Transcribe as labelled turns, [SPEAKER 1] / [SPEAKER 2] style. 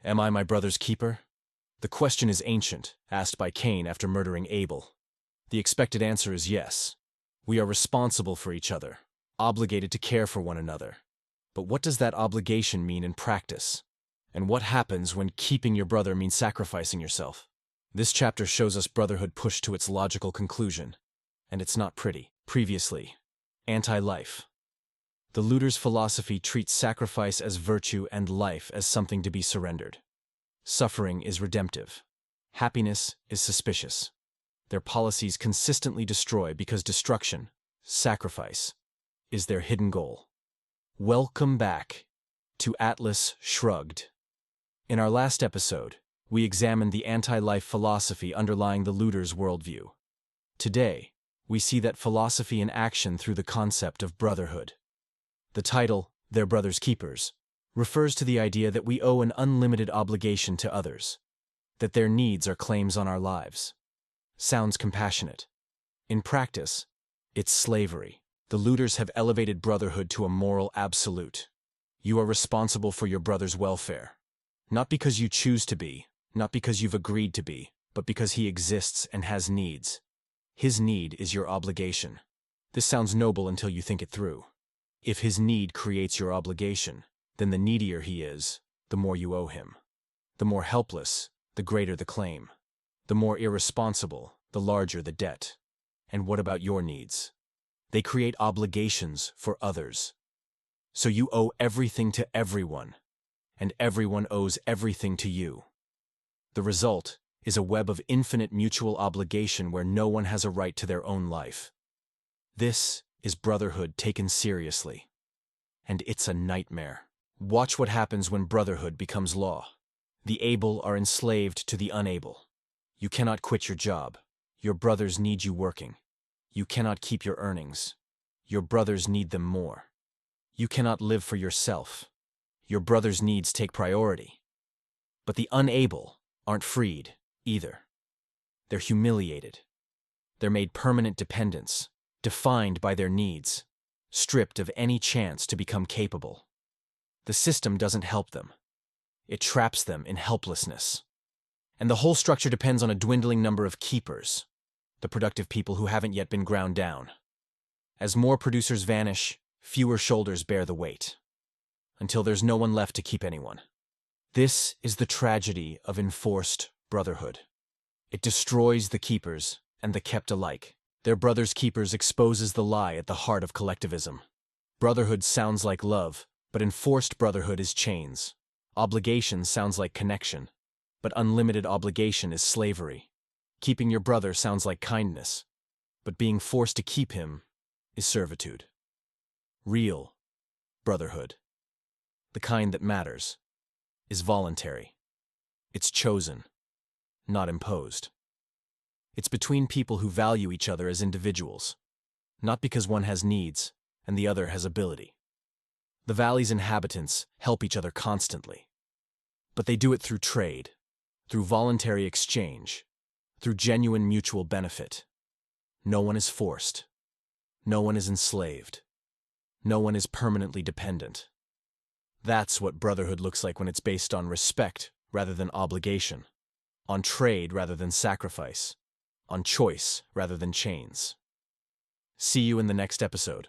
[SPEAKER 1] Am I my brother's keeper? The question is ancient, asked by Cain after murdering Abel. The expected answer is yes. We are responsible for each other, obligated to care for one another. But what does that obligation mean in practice? And what happens when keeping your brother means sacrificing yourself? This chapter shows us brotherhood pushed to its logical conclusion. And it's not pretty. Previously, anti-life. The looter's philosophy treats sacrifice as virtue and life as something to be surrendered. Suffering is redemptive. Happiness is suspicious. Their policies consistently destroy because destruction, sacrifice, is their hidden goal. Welcome back to Atlas Shrugged. In our last episode, we examined the anti-life philosophy underlying the looter's worldview. Today, we see that philosophy in action through the concept of brotherhood. The title, Their Brother's Keepers, refers to the idea that we owe an unlimited obligation to others, that their needs are claims on our lives. Sounds compassionate. In practice, it's slavery. The looters have elevated brotherhood to a moral absolute. You are responsible for your brother's welfare. Not because you choose to be, not because you've agreed to be, but because he exists and has needs. His need is your obligation. This sounds noble until you think it through. If his need creates your obligation, then the needier he is, the more you owe him. The more helpless, the greater the claim. The more irresponsible, the larger the debt. And what about your needs? They create obligations for others. So you owe everything to everyone, and everyone owes everything to you. The result is a web of infinite mutual obligation where no one has a right to their own life. This is brotherhood taken seriously. And it's a nightmare. Watch what happens when brotherhood becomes law. The able are enslaved to the unable. You cannot quit your job. Your brothers need you working. You cannot keep your earnings. Your brothers need them more. You cannot live for yourself. Your brother's needs take priority. But the unable aren't freed either. They're humiliated. They're made permanent dependents, defined by their needs, stripped of any chance to become capable. The system doesn't help them. It traps them in helplessness. And the whole structure depends on a dwindling number of keepers, the productive people who haven't yet been ground down. As more producers vanish, fewer shoulders bear the weight, until there's no one left to keep anyone. This is the tragedy of enforced brotherhood. It destroys the keepers and the kept alike. Their brother's keepers exposes the lie at the heart of collectivism. Brotherhood sounds like love, but enforced brotherhood is chains. Obligation sounds like connection, but unlimited obligation is slavery. Keeping your brother sounds like kindness, but being forced to keep him is servitude. Real brotherhood, the kind that matters, is voluntary. It's chosen, not imposed. It's between people who value each other as individuals, not because one has needs and the other has ability. The valley's inhabitants help each other constantly, but they do it through trade, through voluntary exchange, through genuine mutual benefit. No one is forced. No one is enslaved. No one is permanently dependent. That's what brotherhood looks like when it's based on respect rather than obligation, on trade rather than sacrifice, on choice rather than chains. See you in the next episode.